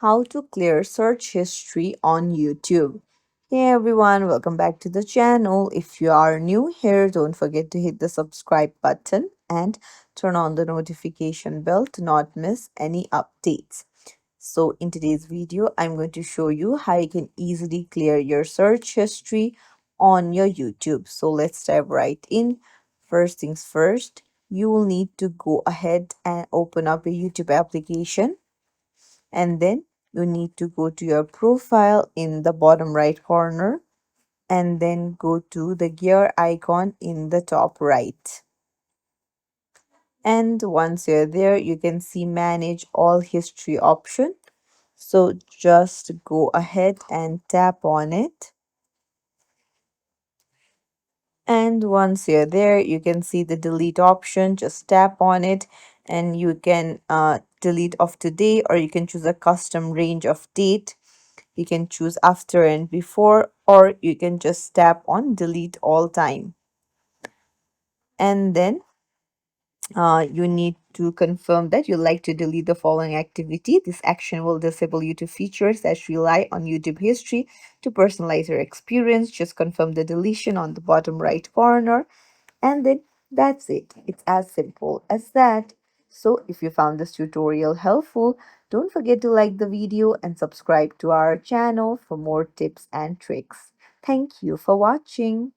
how to clear search history on YouTube. Hey everyone, welcome back to the channel. If you are new here, don't forget to hit the subscribe button and turn on the notification bell to not miss any updates. So in today's video, I'm going to show you how you can easily clear your search history on your YouTube. So let's dive right in. First things first, you will need to go ahead and open up a YouTube application, and then you need to go to your profile in the bottom right corner and then go to the gear icon in the top right. And once you're there, you can see manage all history option. So just go ahead and tap on it. And once you're there, you can see the delete option. Just tap on it and you can delete of today, or you can choose a custom range of date. You can choose after and before, or you can just tap on delete all time. And then you need to confirm that you like to delete the following activity. This action will disable YouTube features that rely on YouTube history to personalize your experience. Just confirm the deletion on the bottom right corner, and then that's it. It's as simple as that. So if you found this tutorial helpful, don't forget to like the video and subscribe to our channel for more tips and tricks. Thank you for watching.